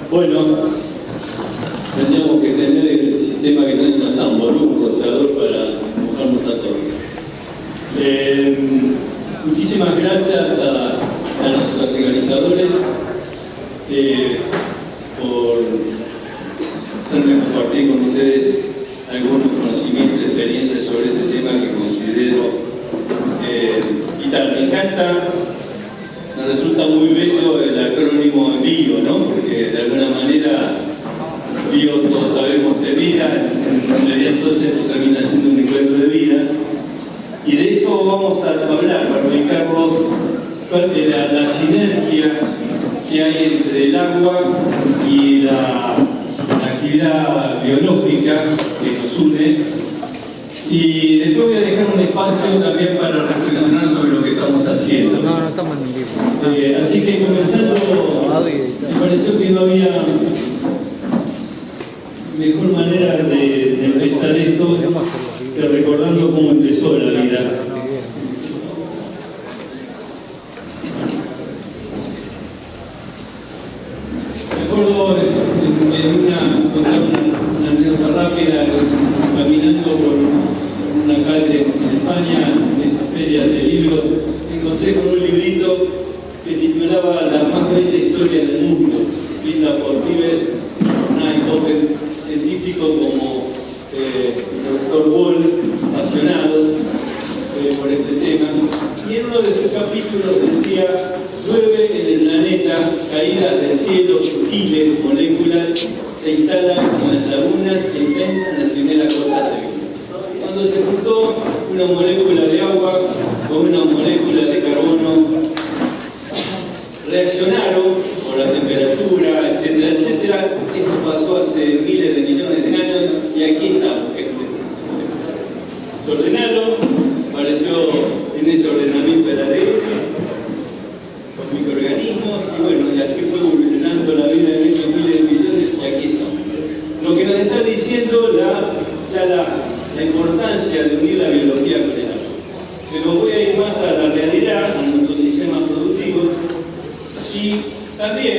Bueno, tendríamos que tener el sistema que tenemos tan un rociador para mojarnos a todos. Muchísimas gracias a los organizadores por hacerme compartir con ustedes algunos conocimientos y experiencias sobre este tema que considero vital. Me encanta, me resulta muy bello el acrónimo en bio, ¿no? Porque de alguna manera bio, todos sabemos, es vida, en realidad entonces termina siendo un encuentro de vida. Y de eso vamos a hablar, para ubicarnos de la sinergia que hay entre el agua y la actividad biológica que nos une. Y después voy a dejar un espacio también para reflexionar sobre lo que estamos haciendo. No estamos en vivo. Así que comenzando, me pareció que no había mejor manera de empezar esto que recordando cómo empezó la vida. Recuerdo en una anécdota rápida, caminando por una calle en España, en esa feria de libros, me encontré con un librito que titulaba La más bella historia del mundo, escrita por pibes, Nighthofen, científicos como el Dr. Wall, apasionados por este tema. Y en uno de sus capítulos decía: llueve en el planeta, caídas del cielo, sutiles moléculas se instalan en las lagunas e inventan las primeras gotas de vida. Cuando se juntó una molécula de agua con una molécula de carbono, reaccionaron por la temperatura, etcétera, etcétera. Esto pasó hace miles de millones de años y aquí estamos. Se ordenaron, apareció en ese ordenamiento el ADN, los microorganismos, y bueno, y así fue evolucionando la vida en esos miles de millones y aquí estamos. Lo que nos está diciendo la importancia de unir la biología con el agua. Pero voy a ir más a la realidad, a nuestros sistemas productivos, y también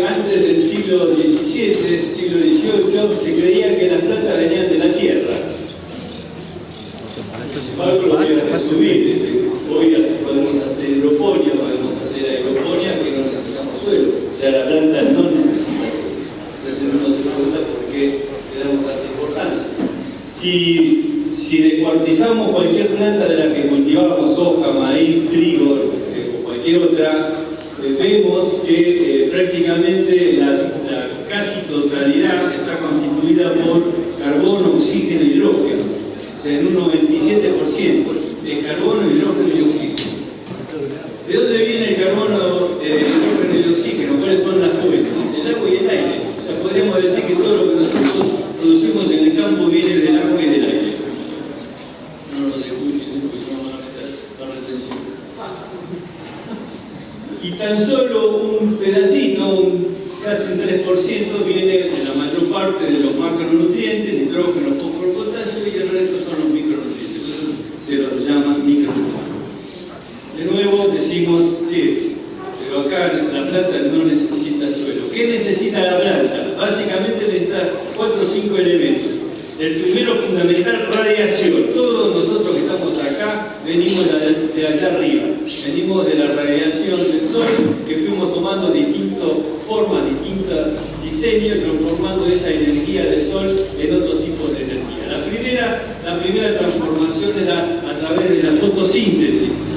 antes del siglo XVII, siglo XVIII, se creía que las plantas venían de la tierra. Algo lo voy a resumir. Hoy podemos hacer hidroponía, podemos hacer aeroponía, que no necesitamos suelo. O sea, la planta no necesita suelo. Entonces uno se pregunta por qué le damos tanta importancia. Si descuartizamos cualquier planta de la que cultivábamos, soja, maíz, trigo o cualquier otra, vemos que prácticamente la casi totalidad está constituida por carbono, oxígeno y hidrógeno. O sea, en un 97% de carbono, hidrógeno y oxígeno. ¿De dónde viene el carbono, el hidrógeno y el oxígeno? ¿Cuáles son las fuentes? Es el agua y el aire. O sea, podríamos decir que todo lo que nosotros producimos en el campo viene del agua y del aire. No nos escuchen porque no van a meter la retención. Y tan solo un pedacito, casi un 3%, viene de la mayor parte de los macronutrientes, nitrógeno, fósforo, potasio, y el resto son los micronutrientes. Entonces se los llama micronutrientes. De nuevo decimos, sí, pero acá la planta no necesita suelo. ¿Qué necesita la planta? Básicamente necesita 4 o 5 elementos. El primero fundamental, radiación. Todos nosotros que estamos acá venimos de allá arriba. Venimos de la radiación del sol, que fuimos tomando distintas formas, distintos diseños, transformando esa energía del sol en otros tipos de energía. La primera transformación era a través de la fotosíntesis,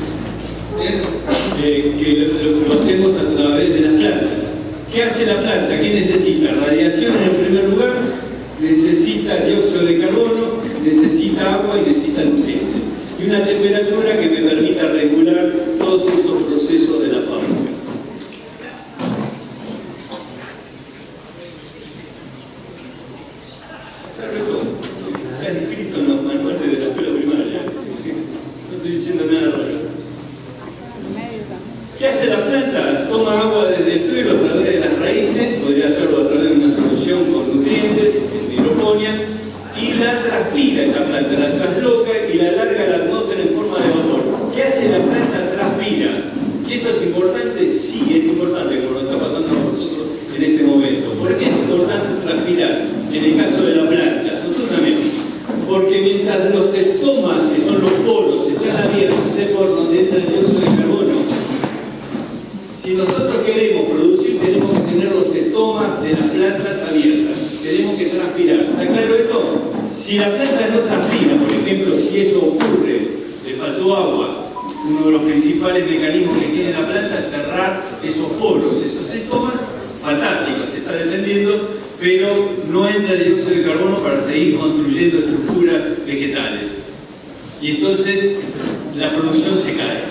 que lo hacemos a través de las plantas. ¿Qué hace la planta? ¿Qué necesita? Radiación en el primer lugar, necesita dióxido de carbono, necesita agua y necesita nutrientes. Y una temperatura que me permita regular todos esos procesos de la fábrica. Está escrito en los manuales de la escuela primaria. No estoy diciendo nada raro. ¿Qué hace la planta? Toma agua desde el suelo a través de las raíces, podría hacerlo a través de una solución con nutrientes, en hidroponía, y la transpira esa planta, la trasloca y la larga a la atmósfera en forma de vapor. ¿Qué hace la planta? Transpira. ¿Y eso es importante? Sí, es importante, como lo está pasando a nosotros en este en el caso de la planta, nosotros también. Porque mientras los estomas, que son los poros, están abiertos, es por donde entra el dióxido de carbono, si nosotros queremos producir, tenemos que tener los estomas de las plantas abiertas. Tenemos que transpirar. ¿Está claro esto? Si la planta no transpira, por ejemplo, si eso ocurre, le faltó agua, uno de los principales mecanismos que tiene la planta es cerrar esos poros, esos estomas, fantástico, se está defendiendo, pero no entra dióxido de carbono para seguir construyendo estructuras vegetales. Y entonces la producción se cae,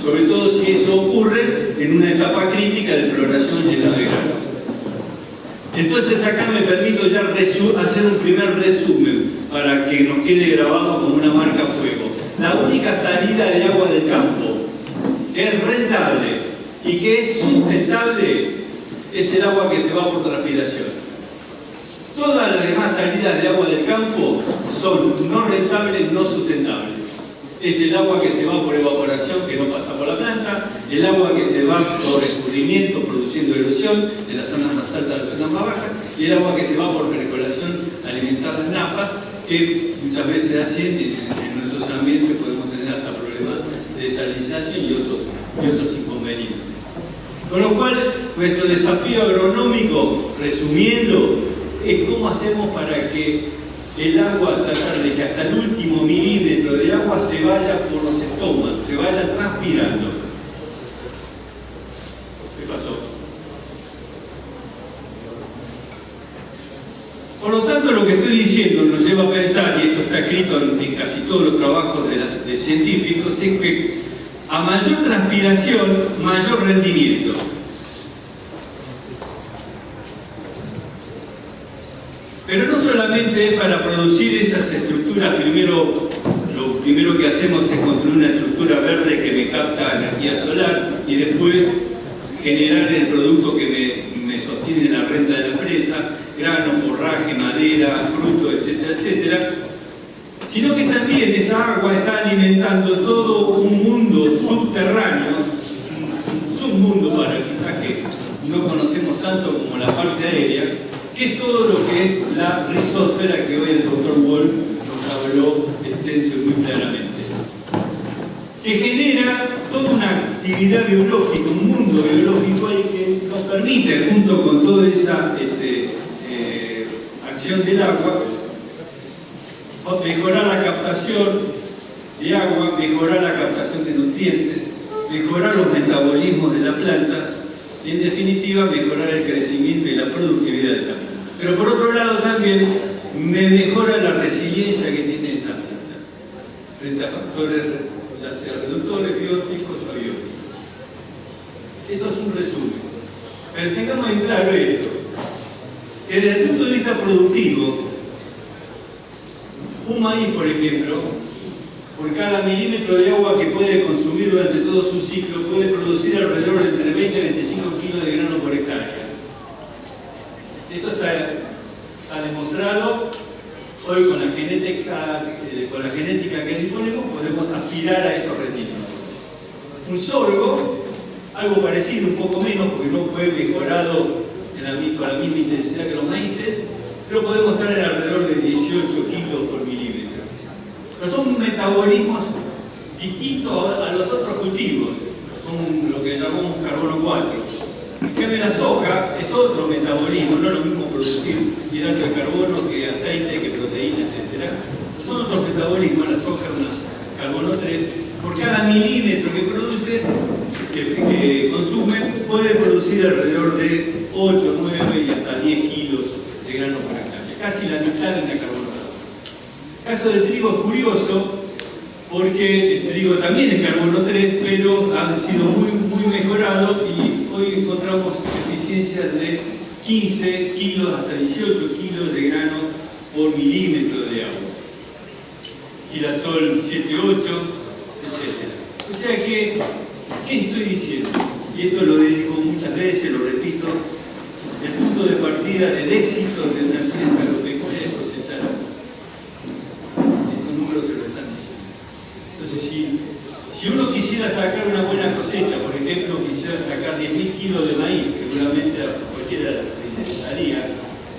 sobre todo si eso ocurre en una etapa crítica de floración llena de grano. Entonces acá me permito ya hacer un primer resumen para que nos quede grabado como una marca a fuego. La única salida de agua del campo que es rentable y que es sustentable es el agua que se va por transpiración. Todas las demás salidas de agua del campo son no rentables, no sustentables. Es el agua que se va por evaporación, que no pasa por la planta, el agua que se va por escurrimiento, produciendo erosión de las zonas más altas a las zonas más bajas, y el agua que se va por percolación, alimentar las napas, que muchas veces ascienden. En nuestros ambientes podemos tener hasta problemas de desalinización y otros inconvenientes. Con lo cual, nuestro desafío agronómico, resumiendo, es cómo hacemos para que el agua, tratar de que hasta el último milímetro de agua se vaya por los estomas, se vaya transpirando. ¿Qué pasó? Por lo tanto, lo que estoy diciendo nos lleva a pensar, y eso está escrito en casi todos los trabajos de científicos, es que a mayor transpiración, mayor rendimiento. Pero no solamente es para producir esas estructuras, lo primero que hacemos es construir una estructura verde que me capta energía solar y después generar el producto que me sostiene la renta de la empresa, grano, forraje, madera, fruto, etcétera, etcétera, sino que también esa agua está alimentando todo un mundo subterráneo, un submundo para quizás que no conocemos tanto como la parte aérea, que es todo lo que es la rizosfera que hoy el doctor Wolf nos habló extenso y muy claramente, que genera toda una actividad biológica, un mundo biológico ahí que nos permite, junto con toda esa acción del agua, mejorar la captación de agua, mejorar la captación de nutrientes, mejorar los metabolismos de la planta y, en definitiva, mejorar el crecimiento y la productividad de esa planta. Pero por otro lado también me mejora la resiliencia que tienen esas plantas frente a factores, ya sea reductores, bióticos o abióticos. Esto es un resumen. Pero tengamos en claro esto, que desde el punto de vista productivo, un maíz, por ejemplo, por cada milímetro de agua que puede consumir durante todo su ciclo, puede producir alrededor de entre 20 y 25 kilos de grano por hectárea. Esto está demostrado. Hoy con la genética que disponemos podemos aspirar a esos rendimientos. Un sorgo, algo parecido, un poco menos, porque no fue mejorado con la misma intensidad que los maíces, pero podemos traer alrededor de 18 kilos por milímetro. Pero son metabolismos distintos a los otros cultivos, son lo que llamamos carbono 4. En cambio, la soja es otro metabolismo, no es lo mismo producir hidrato de carbono que aceite, que proteína, etc. Son otros metabolismos, la soja es una carbono 3. Por cada milímetro que produce, que consume, puede producir alrededor de 8, 9 y hasta 10 kilos de grano por hectárea, casi la mitad de una carbono 4. El caso del trigo es curioso, porque el trigo también es carbono 3, pero ha sido muy mejorado y hoy encontramos eficiencias de 15 kilos hasta 18 kilos de grano por milímetro de agua. Girasol 7, 8, etc. O sea que, ¿qué estoy diciendo? Y esto lo digo muchas veces, lo repito, el punto de partida del éxito de una empresa agropecuaria es cosechar agua. Estos números se lo están diciendo. Entonces, si uno quisiera sacar una buena cosecha, por ejemplo, quisiera sacar 10.000 kilos de maíz, seguramente a cualquiera le interesaría,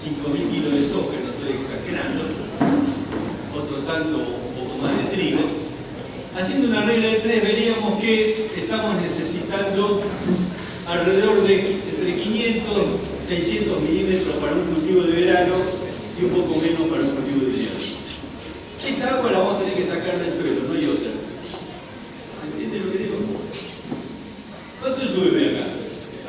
5.000 kilos de soja, no estoy exagerando, otro tanto, un poco más de trigo. Haciendo una regla de 3 veríamos que estamos necesitando alrededor de entre 500 y 600 milímetros para un cultivo de verano y un poco menos para un cultivo de invierno. Esa agua la vamos a tener que sacar del suelo, no hay otra. ¿Entienden lo que digo? ¿Cuánto sube acá?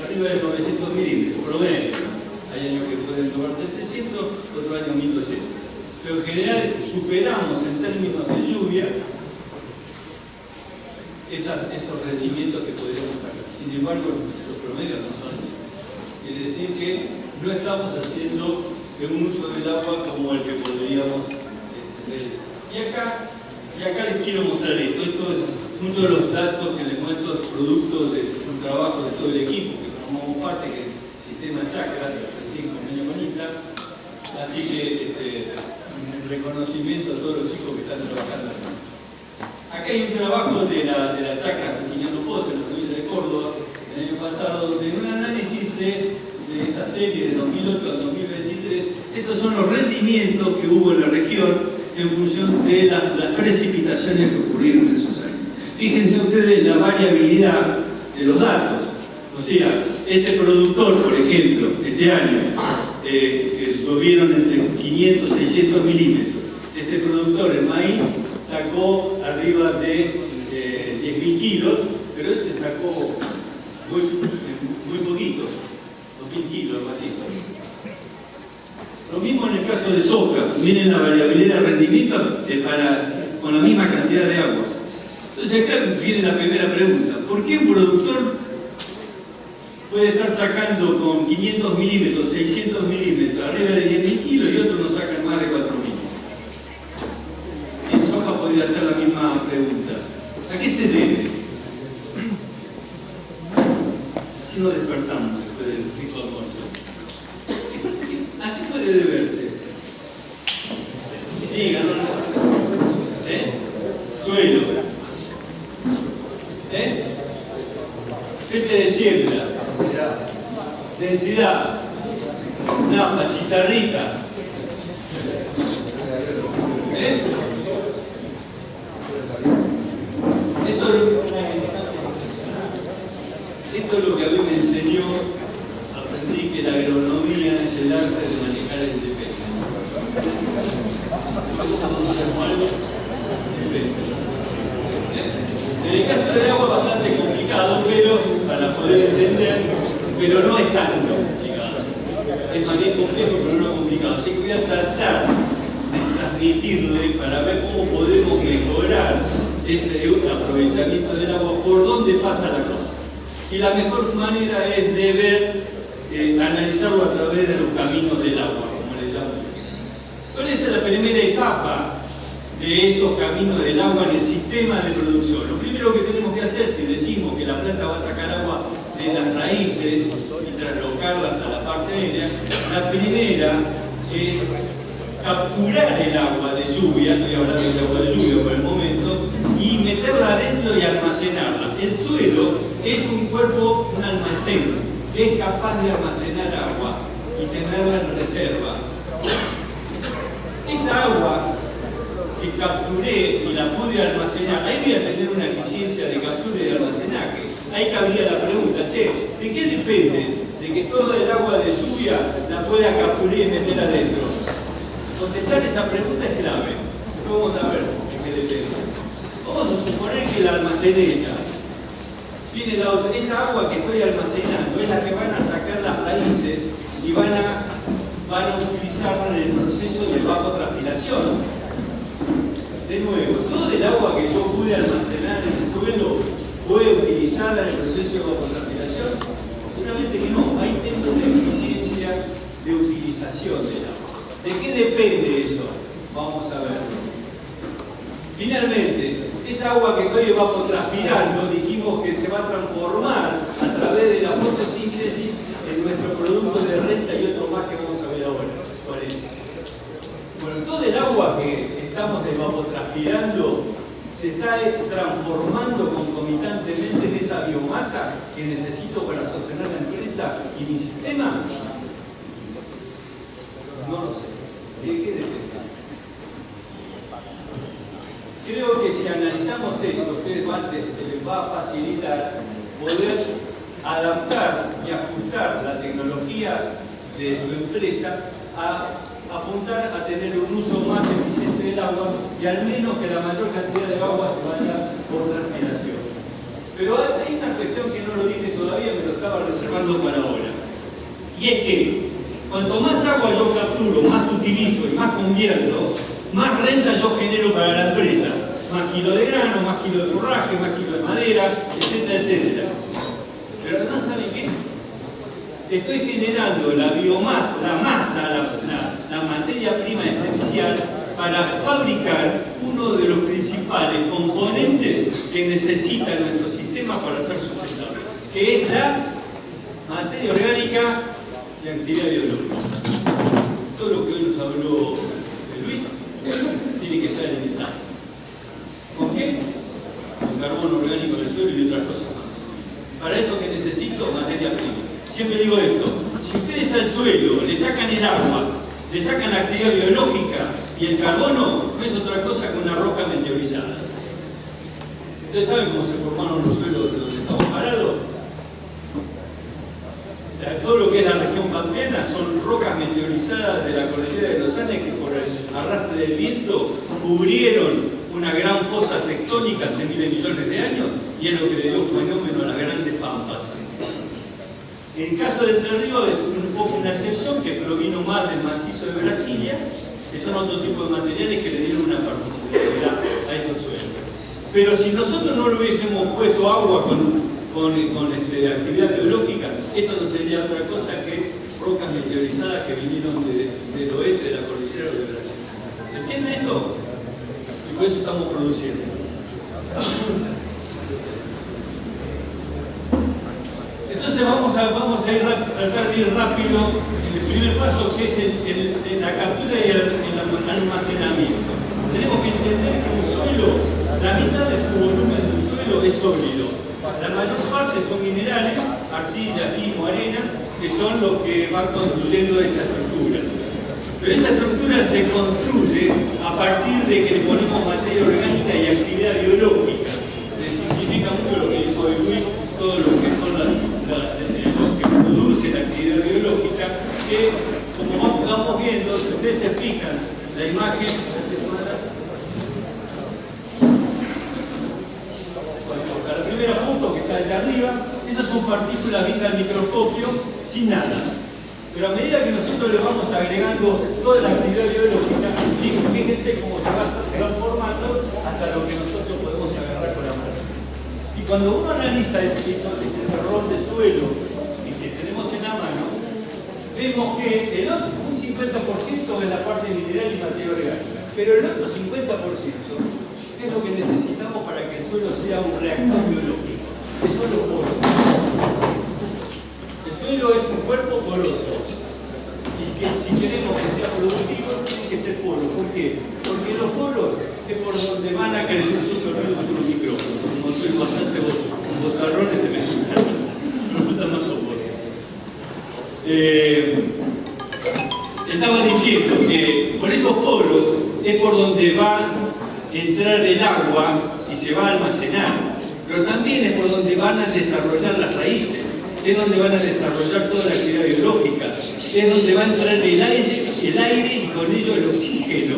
Arriba de 900 milímetros, por lo menos. Hay años que pueden tomar 700, otros años 1200. Pero en general superamos en términos de lluvia esos rendimientos que podríamos sacar. Sin embargo, los promedios no son esos. Quiere decir que no estamos haciendo un uso del agua como el que podríamos tener. Y acá les quiero mostrar esto. Muchos de los datos que les muestro productos de un trabajo de todo el equipo que formamos parte, que es el sistema Chakra, que recién convenio con INTA. Así que un reconocimiento a todos los chicos que están trabajando aquí. Acá hay un trabajo de la Chacra Quintiniano Pozo en la provincia de Córdoba el año pasado, de un análisis de esta serie de 2008 al 2023. Estos son los rendimientos que hubo en la región en función de las precipitaciones que ocurrieron en esos años. Fíjense ustedes la variabilidad de los datos. O sea, este productor, por ejemplo, este año, tuvieron entre 500 y 600 milímetros. Este productor, el maíz, sacó arriba de 10.000 kilos, pero este sacó muy poquito, 2.000 kilos, algo así. Lo mismo en el caso de soja, miren la variabilidad de rendimiento con la misma cantidad de agua. Entonces acá viene la primera pregunta: ¿por qué un productor puede estar sacando con 500 milímetros, 600 milímetros, arriba de 10.000 kilos y otros no sacan más de 4.000? En soja podría hacer la misma pregunta. ¿A qué se debe? Si nos despertamos después del rico almuerzo. ¿A qué puede deberse? Díganlo. Suelo. Fecha de siembra. Densidad. Napa, chicharrita. Esto es lo que a mí me enseñó. Aprendí que la agronomía es el arte de manejar el depende. En el caso del agua es bastante complicado, pero para poder entender, pero no es tan complicado. Es más bien complejo, pero no complicado. Así que voy a tratar de transmitirle para ver cómo podemos mejorar ese aprovechamiento del agua, por dónde pasa la cosa. Y la mejor manera es de ver, analizarlo a través de los caminos del agua, como le llamo. ¿Cuál es la primera etapa de esos caminos del agua en el sistema de producción? Lo primero que tenemos que hacer, si decimos que la planta va a sacar agua de las raíces y traslocarlas a la parte aérea, la primera es capturar el agua de lluvia, estoy hablando de agua de lluvia por el momento, y meterla adentro y almacenarla. El suelo es un cuerpo, un almacén, que es capaz de almacenar agua y tenerla en reserva. Esa agua que capturé y la pude almacenar, ahí voy a tener una eficiencia de captura y de almacenaje. Ahí cabría la pregunta: che, ¿de qué depende de que toda el agua de lluvia la pueda capturar y meter adentro? Contestar esa pregunta es clave. Vamos a ver de qué depende. Vamos a suponer que la almaceneta tiene esa agua que estoy almacenando, es la que van a sacar las raíces y van a utilizarla en el proceso de evapotranspiración. De nuevo, todo el agua que yo pude almacenar en el suelo fue utilizada en el proceso de evapotranspiración. Seguramente que no, ahí tengo una eficiencia de utilización del agua. ¿De qué depende eso? Vamos a ver. Finalmente, esa agua que estoy evapotranspirando, dijimos que se va a transformar a través de la fotosíntesis en nuestro producto de renta y otro más que vamos a ver ahora. ¿Cuál es? Bueno, todo el agua que estamos evapotranspirando se está transformando concomitantemente en esa biomasa que necesito para sostener la empresa y mi sistema. No lo sé. ¿De qué depende? Creo que si analizamos eso, ustedes se les va a facilitar poder adaptar y ajustar la tecnología de su empresa a apuntar a tener un uso más eficiente del agua y al menos que la mayor cantidad de agua se vaya por transpiración. Pero hay una cuestión que no lo dije todavía, me lo estaba reservando para ahora. Y es que cuanto más agua yo capturo, más utilizo y más convierto, más renta yo genero para la empresa. Más kilo de grano, más kilo de forraje, más kilo de madera, etcétera, etcétera. Pero además, ¿saben qué? Estoy generando la biomasa, la masa, la materia prima esencial para fabricar uno de los principales componentes que necesita nuestro sistema para ser sustentable, que es la materia orgánica y actividad biológica. Todo lo que hoy nos habló Luis tiene que ser alimentado. ¿Con qué? Con carbono orgánico del suelo y otras cosas más. Para eso que necesito materia prima. Siempre digo esto, si ustedes al suelo le sacan el agua, le sacan la actividad biológica y el carbono, no es otra cosa que una roca meteorizada. ¿Ustedes saben cómo se formaron los suelos de donde estamos parados? Todo lo que es la región pampeana son rocas meteorizadas de la cordillera de los Andes que por el arrastre del viento cubrieron una gran fosa tectónica hace miles de millones de años y es lo que le dio fenómeno a las grandes pampas. En el caso de Entre Ríos es un poco una excepción que provino más del macizo de Brasilia, que son otro tipo de materiales que le dieron una particularidad a estos suelos. Pero si nosotros no le hubiésemos puesto agua con actividad biológica, esto no sería otra cosa que rocas meteorizadas que vinieron del oeste de la cordillera de Brasil. ¿Se entiende esto? Y por eso estamos produciendo. Entonces vamos a ir tratar de ir rápido en el primer paso, que es la captura y el almacenamiento. Tenemos que entender que un suelo, la mitad de su volumen de un suelo es sólido. La mayor parte son minerales, arcilla, limo, arena, que son los que van construyendo esa estructura. Pero esa estructura se construye a partir de que le ponemos materia orgánica y actividad biológica. Significa mucho lo que dijo Luis, todo lo que son los que producen actividad biológica, que como vamos viendo, si ustedes se fijan, la imagen, la primera foto que está allá arriba, esas son partículas vistas al microscopio sin nada. Pero a medida que nosotros le vamos agregando toda la actividad biológica, fíjense cómo se va transformando hasta lo que nosotros podemos agarrar con la mano. Y cuando uno analiza ese terror de suelo que tenemos en la mano, vemos que un 50% es la parte mineral y materia orgánica, pero el otro 50% es lo que necesitamos para que el suelo sea un reactor biológico, que son los poros. El suelo es un cuerpo poroso, y que si queremos que sea productivo, tiene que ser poro. ¿Por qué? Porque los poros es por donde van a crecer sus torneos de los micrófonos. Como soy bastante bozarrones, te me escuchan, resulta más soporte. Estaba diciendo que por esos poros es por donde va a entrar el agua y se va a almacenar, pero también es por donde van a desarrollar las raíces, es donde van a desarrollar toda la actividad biológica, es donde va a entrar el aire y con ello el oxígeno.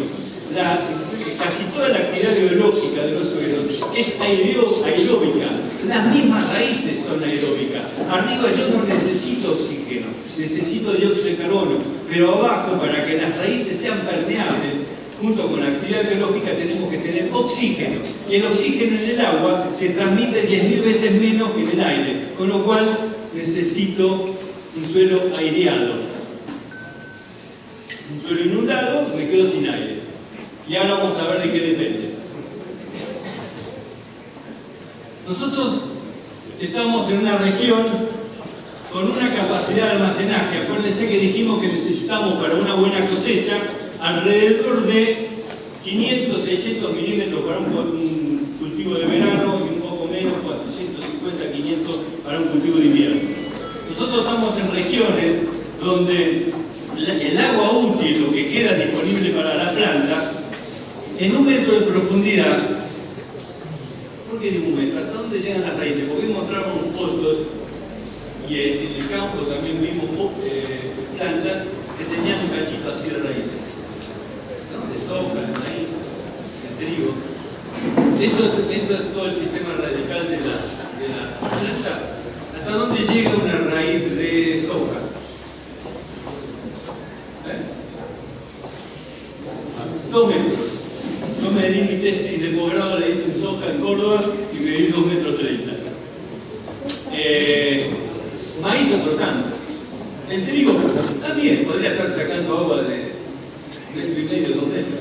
Casi toda la actividad biológica de los suelos es aeróbica, las mismas raíces son aeróbicas. Arriba yo no necesito oxígeno, necesito dióxido de carbono, pero abajo, para que las raíces sean permeables, junto con la actividad biológica tenemos que tener oxígeno. Y el oxígeno en el agua se transmite 10.000 veces menos que en el aire, con lo cual necesito un suelo aireado. Un suelo inundado, me quedo sin aire. Y ahora vamos a ver de qué depende. Nosotros estamos en una región con una capacidad de almacenaje. Acuérdense que dijimos que necesitamos para una buena cosecha alrededor de 500, 600 milímetros para un cultivo de verano y un poco menos, 450, 500 para un cultivo de invierno. Nosotros estamos en regiones donde el agua útil, lo que queda disponible para la planta, en 1 metro de profundidad. ¿Por qué digo 1 metro? ¿Hasta dónde llegan las raíces? Porque mostramos fotos y en el campo también vimos plantas que tenían un cachito así de raíces, ¿no? De soja, de maíz, de trigo. Eso es todo el sistema radical de la planta. ¿Hasta dónde llega una raíz de soja? 2 metros. Yo me di mi tesis de posgrado, le hice en soja en Córdoba y me di 2 metros 30. Maíz otro tanto. El trigo también podría estar sacando agua de 1,5 2 metros.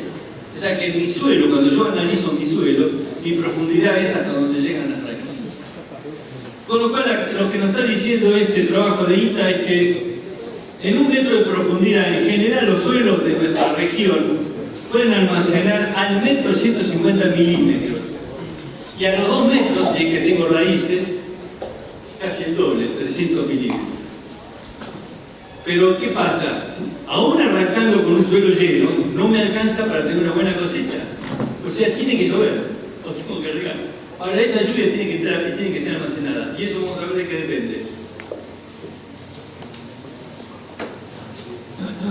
O sea que mi suelo, cuando yo analizo mi suelo, mi profundidad es hasta donde llegan las raíces. Con lo cual, lo que nos está diciendo este trabajo de ITA es que en 1 metro de profundidad, en general, los suelos de nuestra región pueden almacenar al metro 150 milímetros. Y a los 2 metros, si es que tengo raíces, casi el doble, 300 milímetros. Pero, ¿qué pasa? Aún arrancando con un suelo lleno, no me alcanza para tener una buena cosecha. O sea, tiene que llover, o tengo que regar. Ahora, esa lluvia tiene que entrar y tiene que ser almacenada. Y eso vamos a ver de qué depende.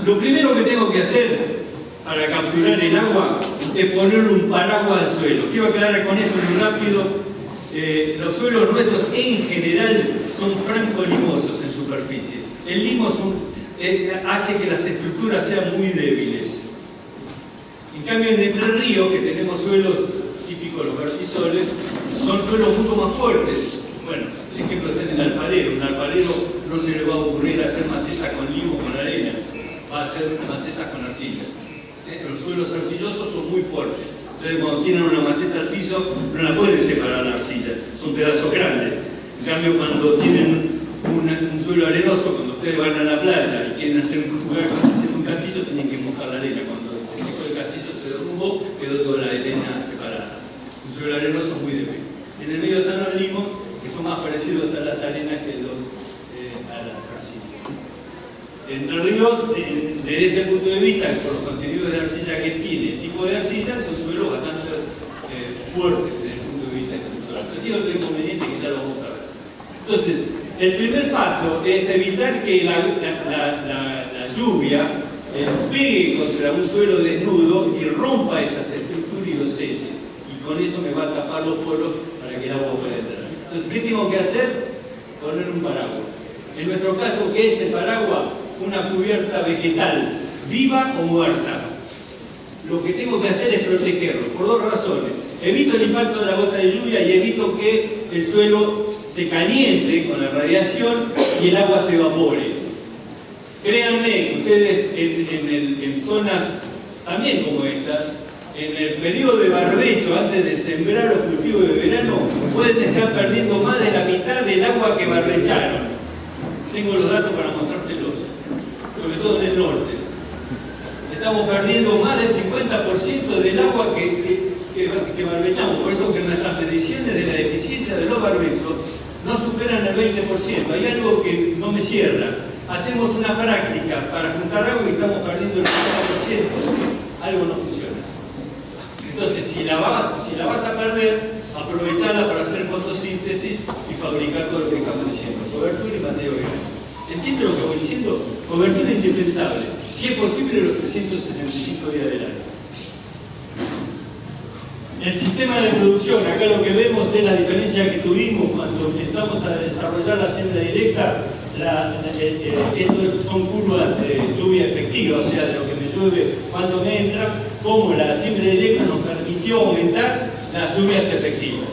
Lo primero que tengo que hacer para capturar el agua es ponerle un paraguas al suelo. Quiero aclarar con esto muy rápido. Los suelos nuestros en general son franco-limosos en superficie. El limo hace que las estructuras sean muy débiles. En cambio, en Entre Ríos, que tenemos suelos típicos, los vertisoles, son suelos mucho más fuertes. Bueno, el ejemplo está en el alfarero. Un alfarero no se le va a ocurrir hacer macetas con limo o con arena, va a hacer macetas con arcilla. Los suelos arcillosos son muy fuertes. Entonces, cuando tienen una maceta al piso, no la pueden separar la arcilla, son pedazos grandes. En cambio, cuando tienen un suelo arenoso, cuando ustedes van a la playa y quieren hacer un castillo, tienen que mojar la arena. Cuando se secó el castillo, se derrumbó, quedó toda la arena separada. Un suelo arenoso muy débil. En el medio están los limos, que son más parecidos a las arenas que a las arcillas. Entre Ríos, desde ese punto de vista, por los contenidos de arcilla que tiene, el tipo de arcilla, son suelos bastante fuertes desde el punto de vista estructural. Pero tiene otro inconveniente que ya lo vamos a ver. Entonces, el primer paso es evitar que la lluvia pegue contra un suelo desnudo y rompa esas estructuras y lo selle. Y con eso me va a tapar los poros para que el agua pueda entrar. Entonces, ¿qué tengo que hacer? Poner un paraguas. En nuestro caso, ¿qué es el paraguas? Una cubierta vegetal, viva o muerta. Lo que tengo que hacer es protegerlo, por 2 razones. Evito el impacto de la gota de lluvia y evito que el suelo se caliente con la radiación y el agua se evapore. Créanme que ustedes en zonas también como estas, en el periodo de barbecho, antes de sembrar los cultivos de verano, pueden estar perdiendo más de la mitad del agua que barbecharon. Tengo los datos para mostrárselos, sobre todo en el norte. Estamos perdiendo más del 50% del agua que barbechamos. Por eso que nuestras mediciones de la eficiencia de los barbechos no superan el 20%. Hay algo que no me cierra. Hacemos una práctica para juntar agua y estamos perdiendo el 50%. Algo no funciona. Entonces, si la vas a perder, aprovecharla para hacer fotosíntesis y fabricar todo lo que estamos diciendo. Cobertura y mateo orgánico. ¿Entiende lo que voy diciendo? Cobertura indispensable. Si es posible, los 365 días del año. El sistema de producción, acá lo que vemos es la diferencia que tuvimos cuando empezamos a desarrollar la siembra directa. Esto son curvas de lluvia efectiva, o sea, de lo que me llueve, cuánto me entra, cómo la siembra directa nos permitió aumentar las lluvias efectivas.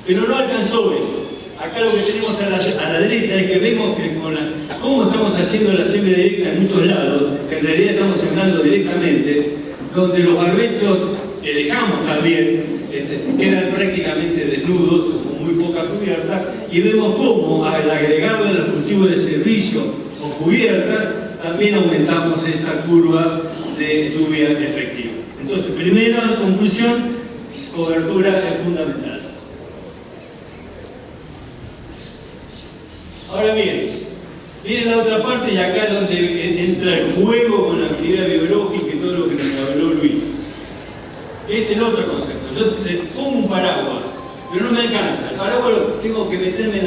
Pero no alcanzó eso. Acá lo que tenemos a la derecha es que vemos que cómo estamos haciendo la siembra directa en muchos lados, que en realidad estamos sembrando directamente, donde los barbechos que dejamos también quedan prácticamente desnudos, con muy poca cubierta, y vemos cómo al agregarle los cultivos de servicio o cubierta, también aumentamos esa curva de lluvia efectiva. Entonces, primera conclusión, cobertura es fundamental. Ahora bien, viene la otra parte y acá es donde entra el juego con la actividad biológica y todo lo que nos habló Luis. Es el otro concepto. Yo le pongo un paraguas, pero no me alcanza. El paraguas lo tengo que meterme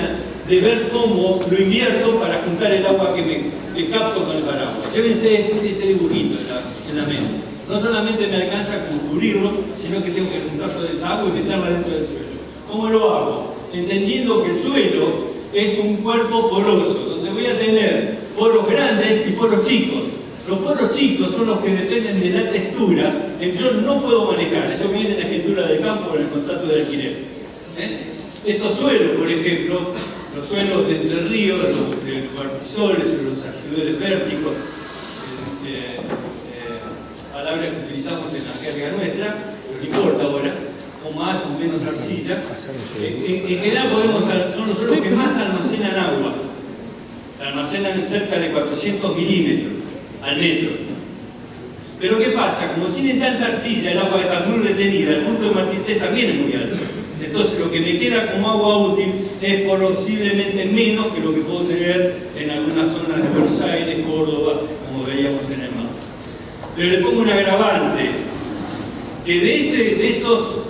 de ver cómo lo invierto para juntar el agua que capto con el paraguas. Llévense ese dibujito en la mente. No solamente me alcanza con cubrirlo, sino que tengo que juntar toda esa agua y meterla dentro del suelo. ¿Cómo lo hago? Entendiendo que el suelo es un cuerpo poroso, donde voy a tener poros grandes y poros chicos. Los poros chicos son los que dependen de la textura, que yo no puedo manejar. Eso viene en la escritura de campo en el contrato de alquiler. Estos suelos, por ejemplo, los suelos de Entre Ríos, los cuartizoles, los alrededores vérticos, palabras que utilizamos en la jerga nuestra, pero no importa ahora, o más o menos arcilla. En general son los suelos que más almacenan agua. Almacenan cerca de 400 milímetros al metro. Pero ¿qué pasa? Como tienen tanta arcilla, el agua está muy retenida, el punto de marchitez también es muy alto. Entonces lo que me queda como agua útil es posiblemente menos que lo que puedo tener en algunas zonas de Buenos Aires, Córdoba, como veíamos en el mapa. Pero le pongo un agravante, que de esos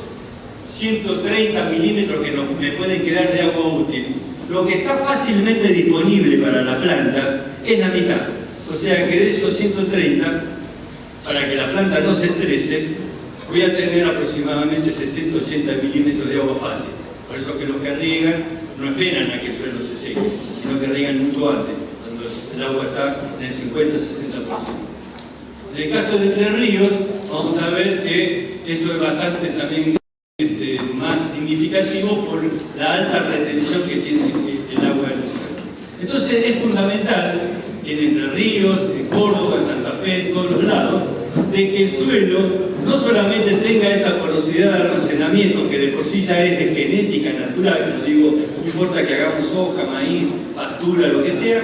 130 milímetros que me pueden quedar de agua útil, lo que está fácilmente disponible para la planta es la mitad. O sea que de esos 130, para que la planta no se estrese, voy a tener aproximadamente 70-80 milímetros de agua fácil. Por eso que los que riegan no esperan a que el suelo se seque, sino que riegan mucho antes, cuando el agua está en el 50-60%. En el caso de Entre Ríos, vamos a ver que eso es bastante también más significativo por la alta retención que tiene el agua del suelo. Entonces es fundamental en Entre Ríos, en Córdoba, en Santa Fe, en todos los lados, de que el suelo no solamente tenga esa porosidad de almacenamiento, que de por sí ya es de genética natural, que lo digo, no importa que hagamos soja, maíz, pastura, lo que sea,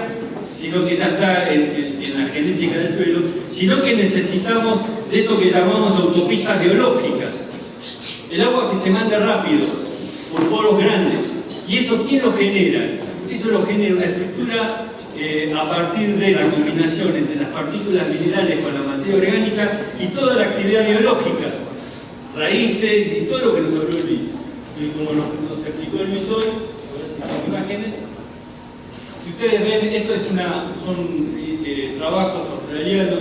sino que ya está en la genética del suelo, sino que necesitamos de esto que llamamos autopistas biológicas. El agua que se manda rápido, por poros grandes. ¿Y eso quién lo genera? Eso lo genera una estructura a partir de la combinación entre las partículas minerales con la materia orgánica y toda la actividad biológica, raíces y todo lo que nos habló Luis. Y como nos explicó Luis hoy, las imágenes, si ustedes ven, esto son trabajos australianos,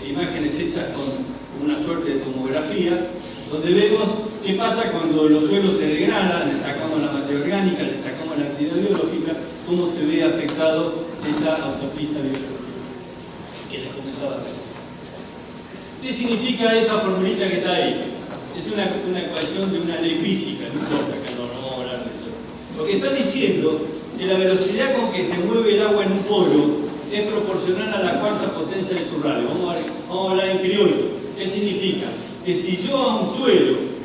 imágenes hechas con una suerte de tomografía, donde vemos qué pasa cuando los suelos se degradan, le sacamos la materia orgánica, le sacamos la actividad biológica, cómo se ve afectado esa autopista biológica que les comentaba antes. ¿Qué significa esa formulita que está ahí? Es una ecuación de una ley física, no importa que no vamos a hablar de eso. Lo que está diciendo es que la velocidad con que se mueve el agua en un polo es proporcional a la cuarta potencia de su radio. Vamos a hablar en criollo. ¿Qué significa? Que si yo a un suelo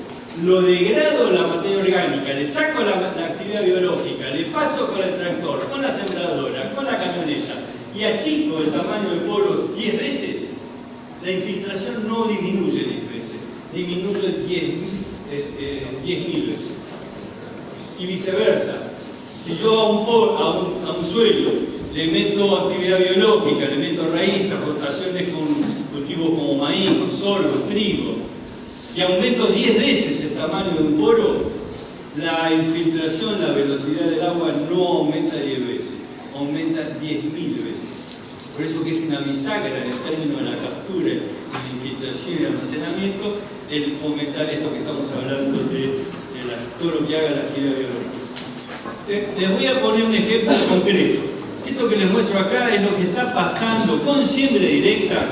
lo degrado la materia orgánica, le saco la actividad biológica, le paso con el tractor, con la sembradora, con la camioneta y achico el tamaño de poros 10 veces, la infiltración no disminuye 10 veces, disminuye 10.000 veces. Y viceversa, si yo a un suelo le meto actividad biológica, le meto raíces, rotaciones con cultivos como maíz, con sorgo, trigo, y aumento 10 veces el tamaño de un poro, la infiltración, la velocidad del agua no aumenta 10 veces, aumenta 10.000 veces. Por eso que es una bisagra en el término de la captura, de la infiltración y almacenamiento, el fomentar esto que estamos hablando de todo lo que haga la actividad biológica. Les voy a poner un ejemplo concreto. Esto que les muestro acá es lo que está pasando con siembra directa,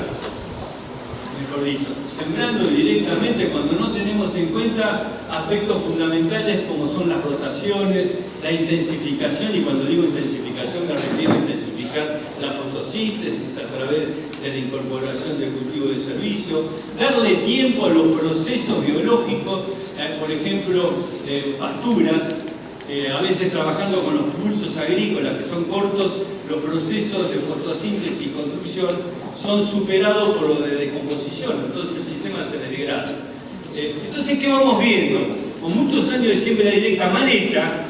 mejor dicho, sembrando directamente cuando no tenemos en cuenta aspectos fundamentales como son las rotaciones, la intensificación, y cuando digo intensificación me refiero a intensificar la fotosíntesis a través de la incorporación del cultivo de servicio, darle tiempo a los procesos biológicos, por ejemplo, pasturas, a veces trabajando con los pulsos agrícolas que son cortos, los procesos de fotosíntesis y construcción son superados por los de descomposición, entonces el sistema se degrada. Entonces, ¿qué vamos viendo? Con muchos años de siembra directa mal hecha,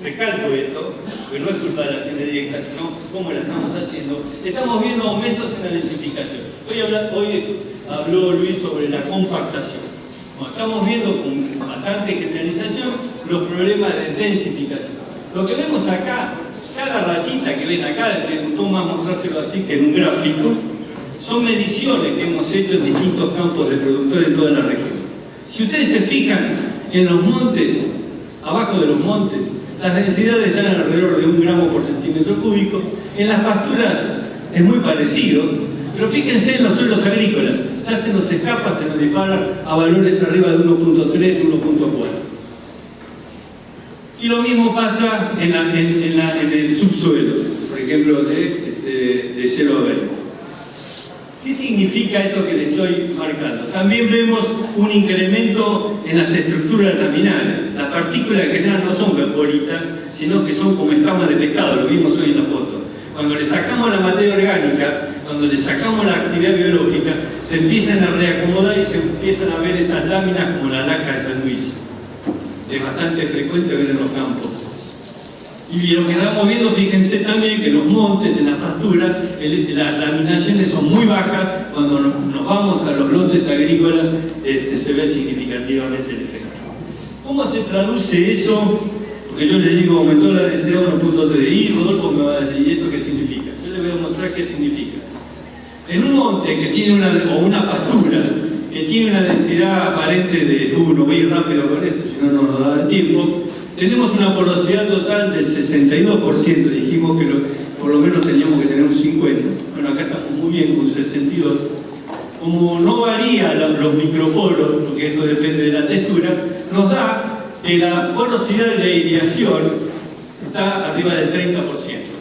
recalco esto, porque no es culpa de la acción directa, sino cómo la estamos haciendo, estamos viendo aumentos en la densificación. Hoy habló Luis sobre la compactación. Bueno, estamos viendo con bastante generalización los problemas de densificación. Lo que vemos acá, cada rayita que ven acá, me gustó más mostrárselo así que en un gráfico, son mediciones que hemos hecho en distintos campos de productores en toda la región. Si ustedes se fijan en los montes, abajo de los montes, las densidades están alrededor de 1 gramo por centímetro cúbico. En las pasturas es muy parecido, pero fíjense en los suelos agrícolas, ya se nos escapa, se nos dispara a valores arriba de 1.3, 1.4. Y lo mismo pasa en el subsuelo, por ejemplo, de 0 a 20. ¿Qué significa esto que le estoy marcando? También vemos un incremento en las estructuras laminares. Las partículas en general no son vaporitas, sino que son como escamas de pescado, lo vimos hoy en la foto. Cuando le sacamos la materia orgánica, cuando le sacamos la actividad biológica, se empiezan a reacomodar y se empiezan a ver esas láminas como la laca de San Luis. Es bastante frecuente ver en los campos. Y lo que estamos viendo, fíjense también que en los montes, en las pasturas, las laminaciones son muy bajas. Cuando nos vamos a los lotes agrícolas, se ve significativamente el efecto. ¿Cómo se traduce eso? Porque yo les digo, aumentó la densidad 1.3, y Rodolfo me va a decir, ¿y eso qué significa? Yo les voy a mostrar qué significa. En un monte que tiene una pastura que tiene una densidad aparente de 1, voy a ir rápido con esto, si no nos da el tiempo, tenemos una porosidad total del 62%, dijimos que por lo menos teníamos que tener un 50%. Bueno, acá estamos muy bien con 62%. Como no varía los microporos, porque esto depende de la textura, nos da que la porosidad de aireación está arriba del 30%.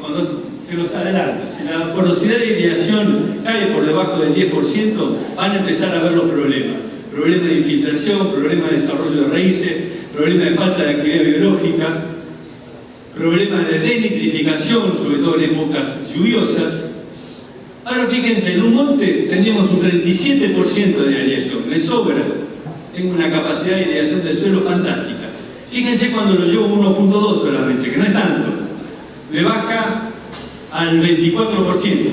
Cuando se los adelanto, si la porosidad de aireación cae por debajo del 10%, van a empezar a ver los problemas. Problemas de infiltración, problemas de desarrollo de raíces, problemas de falta de actividad biológica, problemas de denitrificación, sobre todo en épocas lluviosas. Ahora fíjense, en un monte tendríamos un 37% de aireación, me sobra. Tengo una capacidad de aireación del suelo fantástica. Fíjense cuando lo llevo 1.2 solamente, que no es tanto. Me baja al 24%.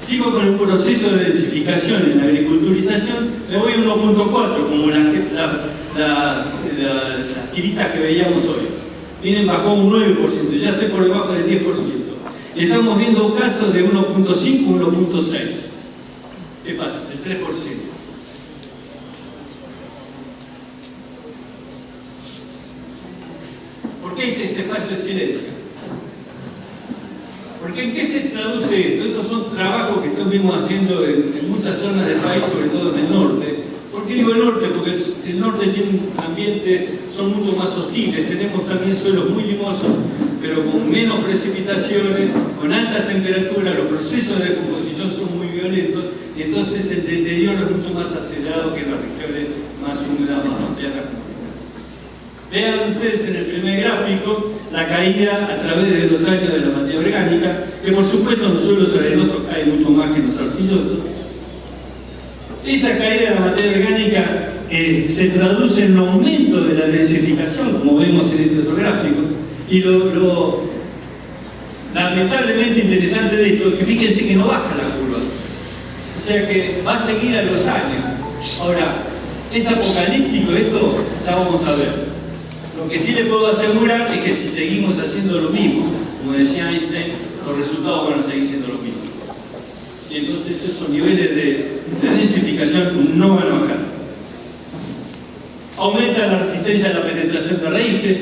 Sigo con el proceso de densificación en la agriculturización, me voy a 1.4, como las tiritas que veíamos hoy. Miren, bajó un 9%, ya estoy por debajo del 10%. Y estamos viendo casos de 1.5, 1.6. ¿Qué pasa? El 3%. ¿Por qué hice ese espacio de silencio? Porque ¿en qué se traduce esto? Estos son trabajos que estuvimos haciendo en muchas zonas del país, sobre todo en el norte. ¿Por qué digo el norte? Porque el norte tiene un ambiente, son mucho más hostiles, tenemos también suelos muy limosos, pero con menos precipitaciones, con altas temperaturas, los procesos de descomposición son muy violentos, y entonces el deterioro es mucho más acelerado que en las regiones más húmedas, más montañas. Vean ustedes en el primer gráfico la caída a través de los años de la materia orgánica, que por supuesto en los suelos arenosos cae mucho más que en los arcillosos. Esa caída de la materia orgánica se traduce en un aumento de la densificación, como vemos en este otro gráfico, y lo lamentablemente interesante de esto es que fíjense que no baja la curva, o sea que va a seguir a los años. Ahora, ¿es apocalíptico esto? Ya vamos a ver. Lo que sí le puedo asegurar es que si seguimos haciendo lo mismo, como decía Einstein, los resultados van a seguir siendo los mismos. Y entonces esos niveles de densificación no van a bajar. Aumenta la resistencia a la penetración de raíces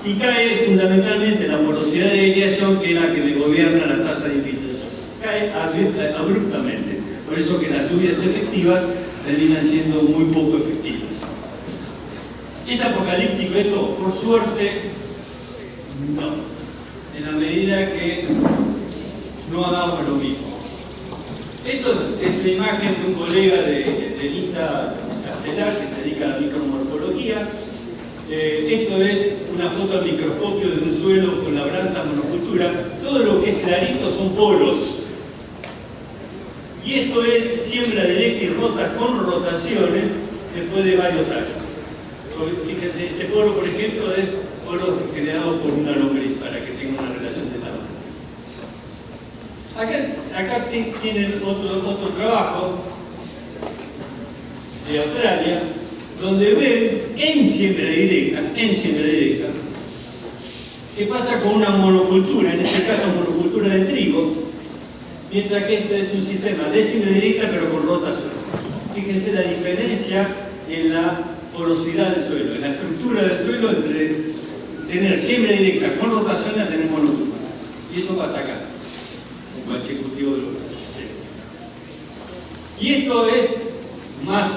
y cae fundamentalmente la porosidad de aireación, que es la que le gobierna la tasa de infiltración. Cae abruptamente. Por eso que las lluvias efectivas terminan siendo muy poco efectivas. ¿Es apocalíptico esto? Por suerte, no. En la medida que no hagamos lo mismo. Esto es una imagen de un colega de Lista Castelar que se dedica a la micromorfología. Esto es una foto al microscopio de un suelo con labranza monocultura. Todo lo que es clarito son poros. Y esto es siembra directa y rota con rotaciones después de varios años. Fíjense, este poro, por ejemplo, es poros generados por una lombriz para que tenga una relación de tamaño. Acá tienen otro trabajo de Australia, donde ven en siembra directa, qué pasa con una monocultura, en este caso monocultura de trigo, mientras que este es un sistema de siembra directa pero con rotación. Fíjense la diferencia en la porosidad del suelo, en la estructura del suelo entre tener siembra directa con rotación a tener monocultura. Y eso pasa acá, en cualquier cultivo de lo que sea. Y esto es más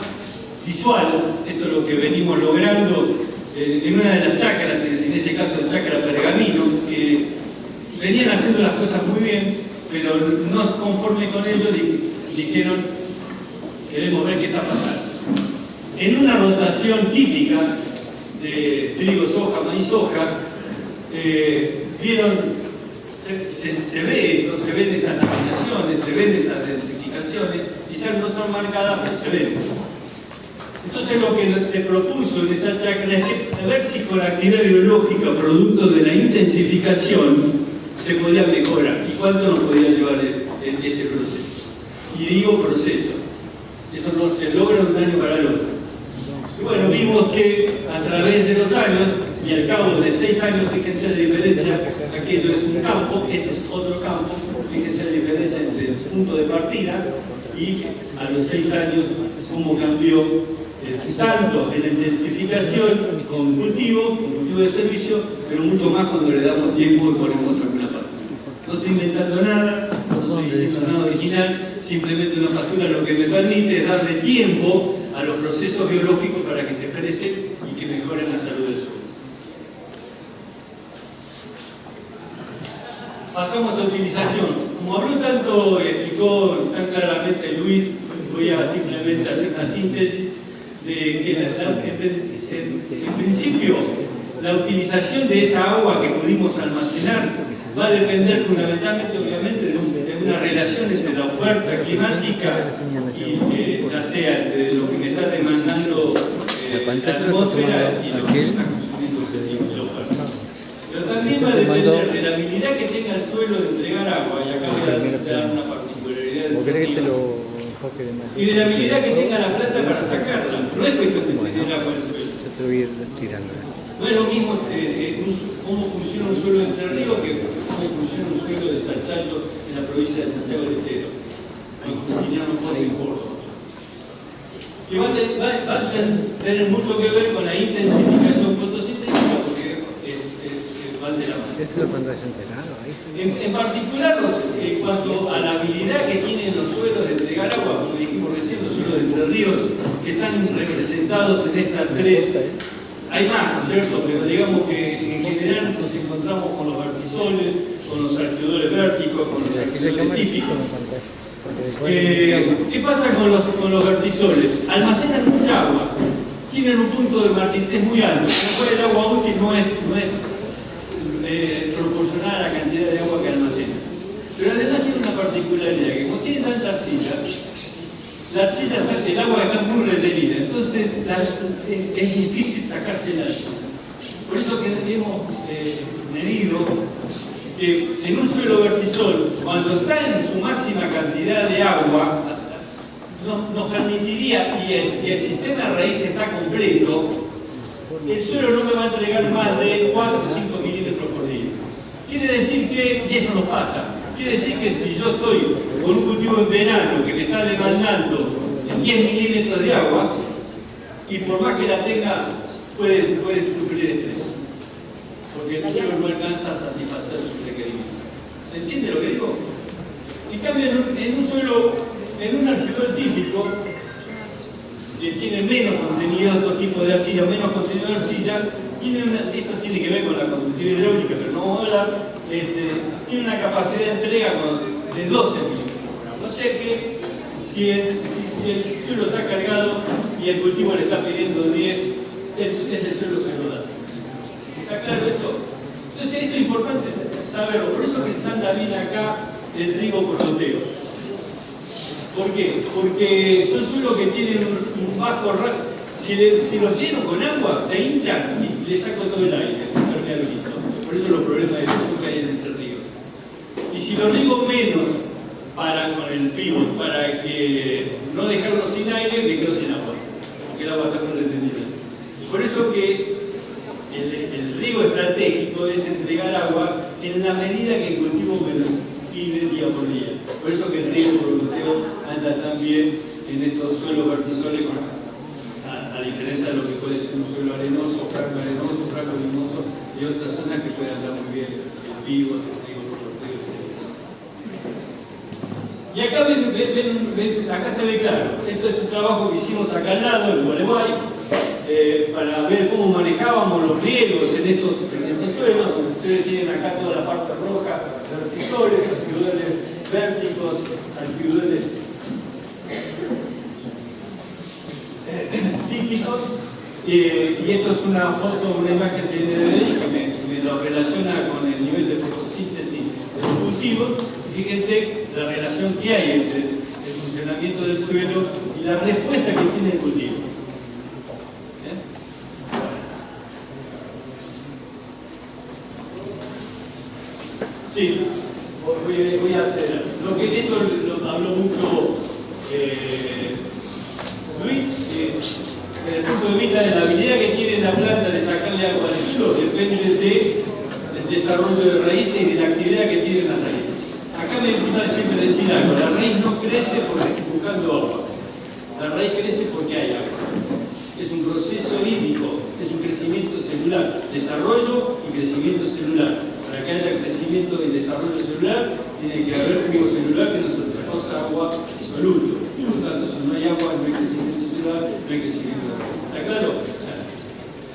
visual, esto es lo que venimos logrando en una de las chacras, en este caso la chacra Pergamino, que venían haciendo las cosas muy bien, pero no conforme con ello dijeron, queremos ver qué está pasando. En una rotación típica de trigo, soja, maíz, soja, vieron, se ve esto, se ven esas laminaciones, se ven esas densificaciones, quizás no están marcadas, pero se ven. Entonces lo que se propuso en esa chacra es que a ver si con la actividad biológica, producto de la intensificación, se podía mejorar y cuánto nos podía llevar ese proceso. Y digo proceso, eso no se logra de un año para el otro. Y bueno, vimos que a través de los años y al cabo de 6 años, fíjense la diferencia, aquello es un campo, este es otro campo, fíjense la diferencia entre el punto de partida y a los 6 años cómo cambió tanto en la intensificación con cultivo de servicio, pero mucho más cuando le damos tiempo y ponemos alguna pastura. No estoy inventando nada, no estoy diciendo nada original, simplemente una pastura lo que me permite es darle tiempo a los procesos biológicos para que se expresen y que mejoren la salud del suelo. Pasamos a utilización. Como habló tanto, explicó tan claramente Luis, voy a simplemente hacer una síntesis de que en principio la utilización de esa agua que pudimos almacenar va a depender fundamentalmente, obviamente, de una relación entre la oferta climática y ya sea entre lo que me está demandando la atmósfera y lo que está consumiendo la oferta. Pero también va a depender de la habilidad que tenga el suelo de entregar agua, y acá voy a dar una particularidad del y de la habilidad que tenga la planta para sacarla. No es cuestión de tener agua en el suelo. No es lo mismo cómo funciona un suelo de Entre Ríos que cómo funciona un suelo de Salchallo en la provincia de Santiago del Estero, o en Justiniano Pons en Córdoba. Que va a tener mucho que ver con la intensificación fotosintética, porque van de la mano. ¿Eso lo cuando es enterado ahí? En particular, en cuanto a la habilidad que tienen los suelos de entregar agua, como dijimos recién, los suelos de Entre Ríos, que están representados en estas tres. Hay más, ¿no es cierto? Pero digamos que en general nos encontramos con los vertisoles, con los arqueodores vérticos, con los arqueodores típicos. ¿Qué pasa con los vertisoles? Almacenan mucha agua, tienen un punto de marchitez muy alto, lo cual el agua útil no es proporcional a la cantidad de agua que almacenan. Pero además tiene una particularidad, que como tienen tanta arcilla, el agua está muy retenida, entonces es difícil sacarse la arcilla. Por eso que hemos medido que en un suelo vertisol, cuando está en su máxima cantidad de agua, nos permitiría, y el sistema de raíz está completo, el suelo no me va a entregar más de 4 o 5 milímetros por día. Quiere decir que, y eso nos pasa, quiere decir que si yo estoy con un cultivo en verano que me está demandando 10 milímetros de agua, y por más que la tenga, puede sufrir estrés, porque el suelo no alcanza a satisfacer sus requerimientos. ¿Se entiende lo que digo? En cambio, en un suelo, en un alrededor típico, que tiene menos contenido de otro tipo de arcilla, menos contenido de arcilla, esto tiene que ver con la conductividad hidráulica, pero no vamos a hablar, tiene una capacidad de entrega de 12 milímetros. O sea que si el suelo está cargado y el cultivo le está pidiendo 10, ese suelo se lo da. ¿Está claro esto? Entonces esto es importante saberlo, por eso pensando bien acá el trigo proteo. ¿Por qué? Porque son suelos que tienen un bajo rango. Si los lleno con agua, se hinchan y le saco todo el aire, impermeabilizo. Por eso los problemas de erosión que hay en Entre Ríos. Y si los riego menos con el pivot, para que no dejarlo sin aire, me quedo sin agua, porque el agua está muy retenida. Por eso que el riego estratégico es entregar agua en la medida que el cultivo me lo pide día por día. Por eso que el riego por goteo anda tan bien en estos suelos vertisores, a diferencia de lo que puede ser un suelo arenoso, franco limoso y otras zonas que pueden andar muy bien el pivot, el riego por goteo, etc. Y acá acá se ve claro, esto es un trabajo que hicimos acá al lado, en Gualeguay, para ver cómo manejábamos los riegos en estos suelos. Ustedes tienen acá toda la parte roja, vertisores, alquileres vérticos, alquileres típicos. Y esto es una foto, una imagen de NDVI que me lo relaciona con el nivel de fotosíntesis de los cultivos. Fíjense la relación que hay entre el funcionamiento del suelo y la respuesta que tiene el cultivo. Sí, voy a hacer. Lo que esto lo habló mucho Luis, desde el punto de vista de la habilidad que tiene la planta de sacarle agua del suelo, depende del desarrollo de raíces y de la actividad que tienen las raíces. Acá me gusta siempre decir algo: la raíz no crece porque esté buscando agua, la raíz crece porque hay agua. Es un proceso hídrico, es un crecimiento celular, desarrollo y crecimiento celular. Para que haya crecimiento y desarrollo celular, tiene que haber jugo celular que nos cosa agua y soluto. Por lo tanto, si no hay agua, no hay crecimiento celular, no hay crecimiento de raíz. ¿Está claro?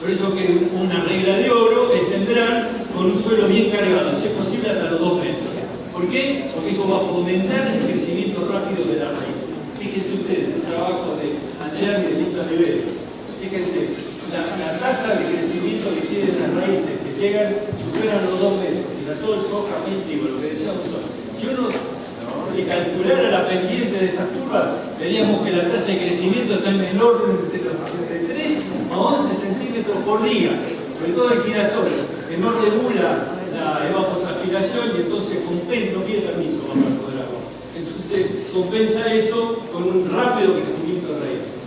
Por eso que una regla de oro es sembrar con un suelo bien cargado, si es posible hasta los 2 metros. ¿Por qué? Porque eso va a fomentar el crecimiento rápido de la raíz. Fíjense ustedes, el trabajo de Andrea y de Lisa Rivera. Fíjense, la tasa de crecimiento que tienen las raíces que llegan superan los 2 metros. Girasol, soja, trigo, lo que decíamos hoy. Si uno calculara la pendiente de estas curvas, veríamos que la tasa de crecimiento está en el orden de 3 a 11 centímetros por día. Sobre todo el girasol, que no regula la evapotranspiración y entonces compensa, no pide permiso para poder agua. Entonces compensa eso con un rápido crecimiento de raíces.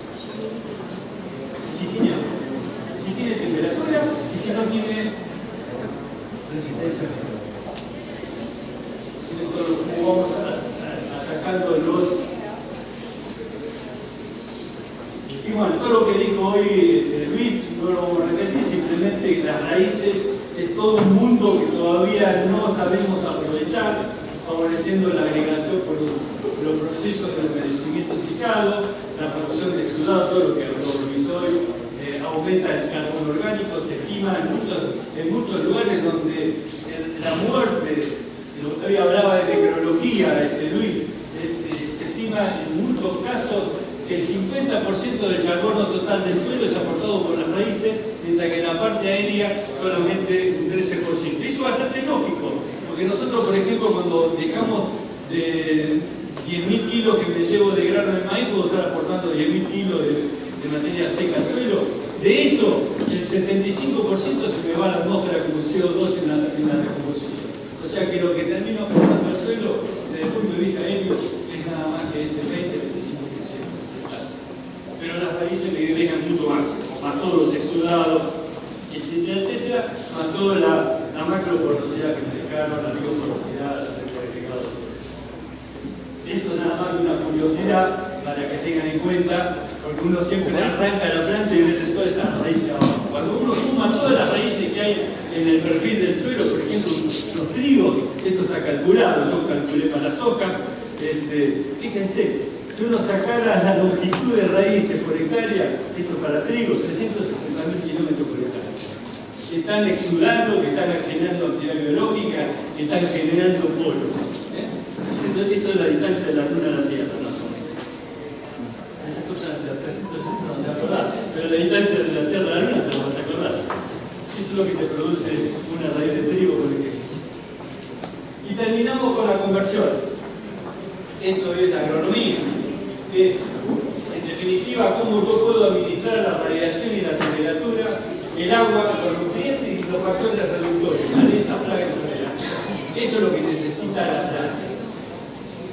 Si tiene temperatura y si no tiene resistencia. Como vamos atacando los... Y bueno, todo lo que dijo hoy Luis, no lo vamos a repetir, simplemente que las raíces es todo un mundo que todavía no sabemos aprovechar, favoreciendo la agregación por los procesos de envejecimiento ciclado, la producción de exudado, todo lo que habló Luis hoy, aumenta el carbono orgánico, se estima en muchos lugares donde la muerte, hoy hablaba de tecnología, Luis, se estima en muchos casos que el 50% del carbono total del suelo es aportado por las raíces, mientras que en la parte aérea solamente un 13%. Y eso es bastante lógico, porque nosotros, por ejemplo, cuando dejamos de 10.000 kilos que me llevo de grano de maíz, puedo estar aportando 10.000 kilos de materia seca al suelo. De eso, el 75% se me va a la atmósfera como CO2 en la decomposición. O sea que lo que termino aportando al suelo, desde el punto de vista aéreo, es nada más que ese 20-25%. Pero las raíces le agregan mucho más todos los exudados, etcétera, más toda la macroporosidad que me dejaron, la bioporosidad, agregados. Esto es nada más que una curiosidad para que tengan en cuenta, porque uno siempre arranca la planta y ve todas esas raíces abajo. Cuando uno suma todas las raíces que hay en el perfil del suelo, por ejemplo, los trigos, esto está calculado, yo calculé para la soja, fíjense, si uno sacara la longitud de raíces por hectárea, esto para trigo, 360.000 kilómetros por hectárea. Que están exudando, que están generando actividad biológica, que están generando polos. Eso es la distancia de la Luna a la Tierra, más o menos. Esas cosas de las 360 no te acordás, pero la distancia de la Tierra a la Luna te vas a acordar. Eso es lo que te produce una raíz de trigo, por ejemplo. Y terminamos con la conversión. Esto es la agronomía. Es definitiva, cómo yo puedo administrar la radiación y la temperatura, el agua, los nutrientes y los factores reductores de esa plaga enfermedad. Eso es lo que necesita la planta.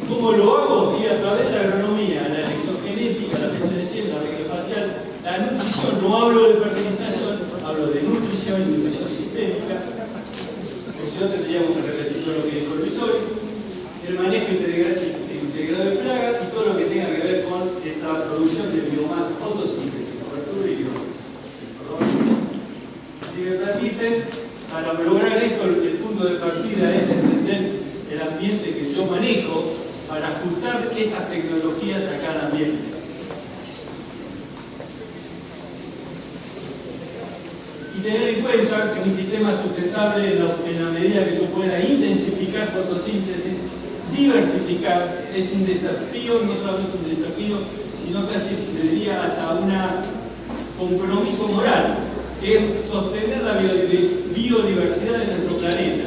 ¿Cómo lo hago? Y a través de la agronomía, la elección genética, la fecha de siembra, la regla facial, la nutrición. No hablo de fertilización, hablo de nutrición sistémica. Porque si no tendríamos que repetir todo lo que dijo Luis hoy. El manejo integrado de plagas y todo lo que tenga que ver con esa producción de biomasa, fotosíntesis, cobertura y biomasa. Si me permiten, para lograr esto, el punto de partida es entender el ambiente que yo manejo para ajustar estas tecnologías a cada ambiente. Y tener en cuenta que un sistema sustentable, en la medida que tú puedas intensificar fotosíntesis, diversificar, es un desafío, no solamente un desafío, sino casi diría hasta un compromiso moral, que es sostener la biodiversidad de nuestro planeta.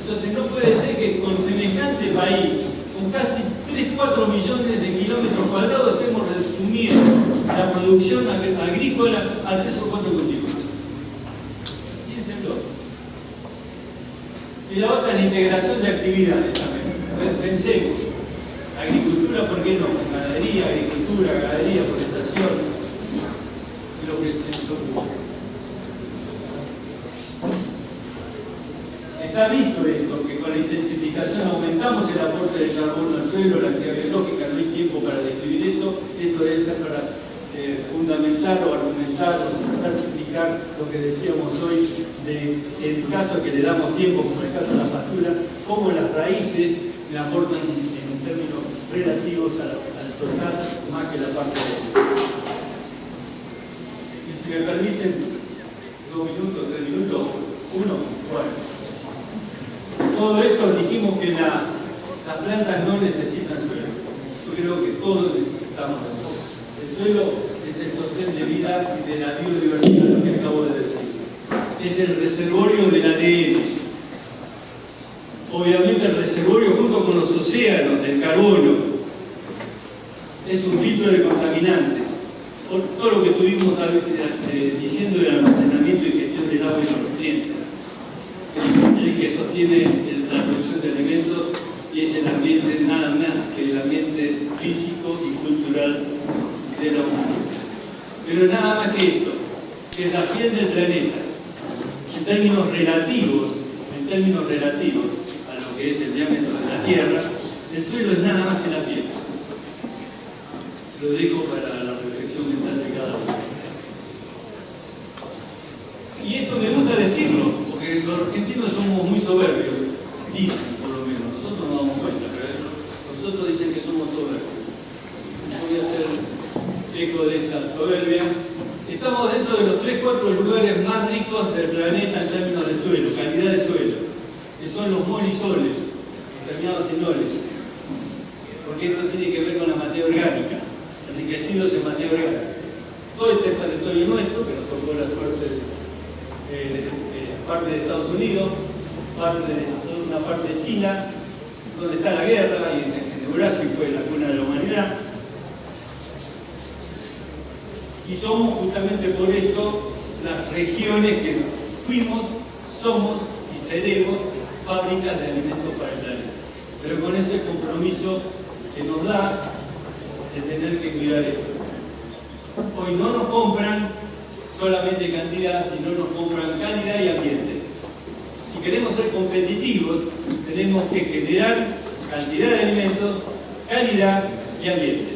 Entonces no puede ser que con semejante país, con casi 3-4 millones de kilómetros cuadrados, estemos resumiendo la producción agrícola a 3 o 4 cultivos. Piénsenlo. Y la otra, la integración de actividades también. Pensemos, agricultura, ¿por qué no? Ganadería, forestación, lo que se nos ocurre. Está visto esto, que con la intensificación aumentamos el aporte de carbono al suelo, la actividad biológica, no hay tiempo para describir eso, esto debe ser para fundamentar o argumentar o certificar lo que decíamos hoy, en caso que le damos tiempo, como en el caso de la pastura, cómo las raíces le aportan en términos relativos al total más que la parte de... Y si me permiten 2 minutos, 3 minutos, 1, bueno. Todo esto dijimos que las plantas no necesitan suelo. Yo creo que todos necesitamos el suelo. El suelo es el sostén de vida y de la biodiversidad, lo que acabo de decir. Es el reservorio del ADN. Obviamente el reservorio junto con los océanos del carbono es un filtro de contaminantes. Por todo lo que estuvimos diciendo del almacenamiento y gestión del agua y los nutrientes. El que sostiene la producción de alimentos y es el ambiente nada más que el ambiente físico y cultural de la humanidad. Pero nada más que esto, que es la piel del planeta, en términos relativos, a lo que es el diámetro de la Tierra, el suelo es nada más que la piel. Se lo dejo para la reflexión mental de cada uno. Y esto me gusta decirlo, porque los argentinos somos muy soberbios, dicen por lo menos, nosotros nos damos cuenta, pero nosotros dicen que somos soberbios. Voy a hacer eco de esa soberbia. Estamos dentro de los 3-4 lugares más ricos del planeta en términos de suelo, calidad de suelo, que son los molisoles, terminados en oles, porque esto tiene que ver con la materia orgánica, enriquecidos en materia orgánica. Todo este territorio nuestro, que nos tocó la suerte parte de Estados Unidos, una parte de China, donde está la guerra, y en Eurasia fue la cuna de la humanidad. Y somos justamente por eso las regiones que fuimos, somos y seremos fábricas de alimentos para el planeta. Pero con ese compromiso que nos da de tener que cuidar esto. Hoy no nos compran solamente cantidad, sino nos compran calidad y ambiente. Si queremos ser competitivos, tenemos que generar cantidad de alimentos, calidad y ambiente.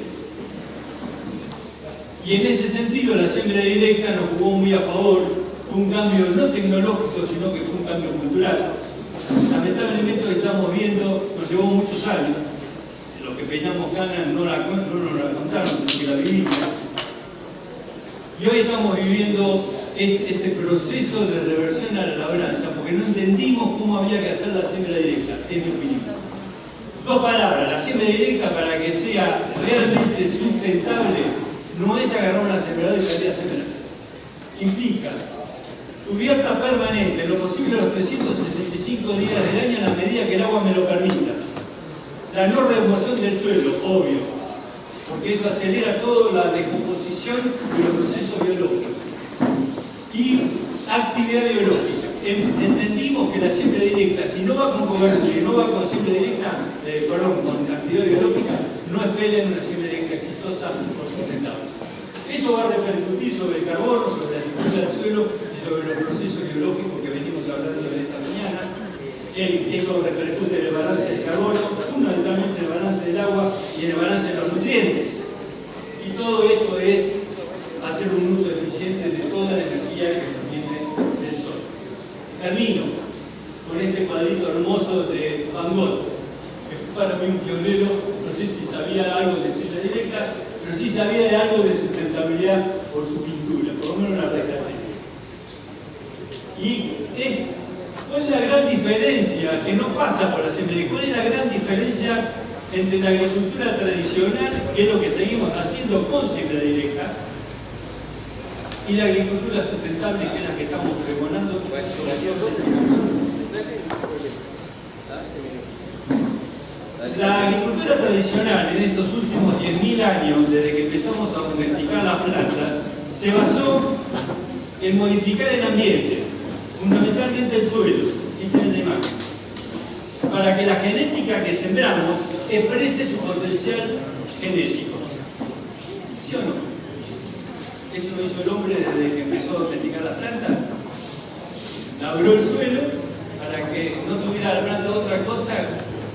Y en ese sentido la siembra directa nos jugó muy a favor, fue un cambio no tecnológico, sino que fue un cambio cultural. Lamentablemente lo que estamos viendo nos llevó muchos años. Los que peinamos canas no nos la contaron, sino que la vivimos. Y hoy estamos viviendo ese proceso de reversión a la labranza, porque no entendimos cómo había que hacer la siembra directa, en mi opinión. 2 palabras, la siembra directa para que sea realmente sustentable no es agarrar una sembradora y salir a sembrar. Implica cubierta permanente, en lo posible los 365 días del año, en la medida que el agua me lo permita. La no remoción del suelo, obvio. porque eso acelera toda la decomposición de los procesos biológicos. Y actividad biológica. Entendimos que la siembra directa, si no va con cobertura y no va con siembra directa, con actividad biológica, no esperen una siembra directa exitosa o sustentable. Eso va a repercutir sobre el carbono, sobre la estructura del suelo y sobre los procesos biológicos que venimos hablando de esta mañana. Esto repercute en el balance del carbono, fundamentalmente en el balance del agua y en el balance de los nutrientes. Y todo esto es hacer un uso eficiente de toda la energía que proviene del sol. Termino con este cuadrito hermoso de Van Gogh, que fue para mí un pionero. No sé si sabía algo de estrella directa, pero sí sabía de algo de sustentabilidad por su pintura, por lo menos la rescaté. Y ¿cuál es la gran diferencia? Que no pasa por la siembra directa. ¿Cuál es la gran diferencia entre la agricultura tradicional, que es lo que seguimos haciendo con siembra directa, y la agricultura sustentable, que es la que estamos pregonando? La agricultura tradicional en estos últimos 10.000 años, desde que empezamos a domesticar la planta, se basó en modificar el ambiente, fundamentalmente el suelo, esta es la imagen, para que la genética que sembramos exprese su potencial genético. ¿Sí o no? Eso lo hizo el hombre desde que empezó a domesticar las plantas. Labró el suelo para que no tuviera la planta otra cosa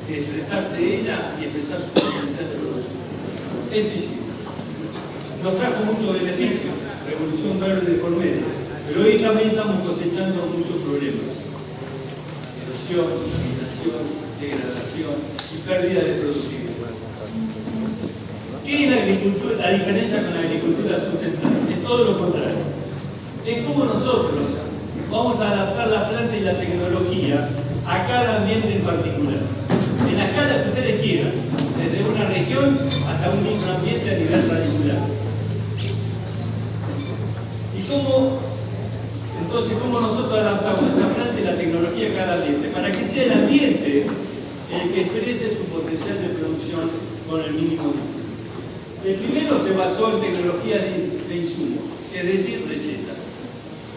que expresarse ella y expresar su potencial de producción. Eso hicimos. Nos trajo mucho beneficio, revolución verde por medio, pero hoy también estamos cosechando muchos problemas. Erosión, contaminación, degradación y pérdida de productividad. ¿Qué es la agricultura? La diferencia con la agricultura sustentable es todo lo contrario. Es como nosotros vamos a adaptar la planta y la tecnología a cada ambiente en particular. En la escala que ustedes quieran, desde una región hasta un microambiente a nivel radicular. Entonces, ¿cómo nosotros adaptamos esa planta y la tecnología a cada ambiente? Para que sea el ambiente el que exprese su potencial de producción con el mínimo. El primero se basó en tecnología de insumo, es decir, receta.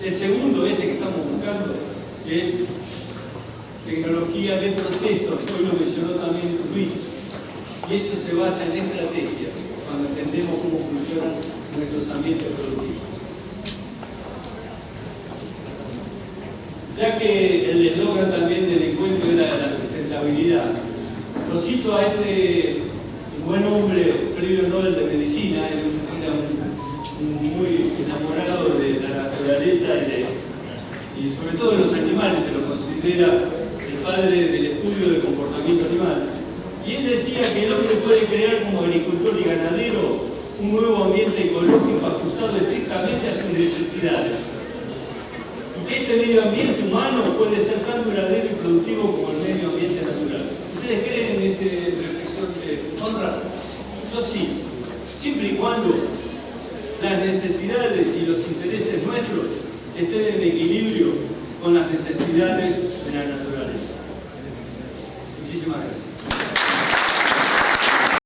El segundo, que estamos buscando, es tecnología de procesos, hoy lo mencionó también Luis, y eso se basa en estrategias, cuando entendemos cómo funcionan nuestros ambientes productivos. Ya que el eslogan también del encuentro era la sustentabilidad, lo cito a este buen hombre, premio Nobel de Medicina, era muy enamorado de la naturaleza y sobre todo de los animales, se lo considera el padre del estudio del comportamiento animal. Y él decía que el hombre puede crear como agricultor y ganadero un nuevo ambiente ecológico ajustado estrictamente a sus necesidades. Y que este medio ambiente humano puede ser tan duradero y productivo como el medio ambiente natural. ¿Ustedes creen en esta reflexión de Conrad? Yo sí, siempre y cuando las necesidades y los intereses nuestros estén en equilibrio con las necesidades de la naturaleza. Muchísimas gracias.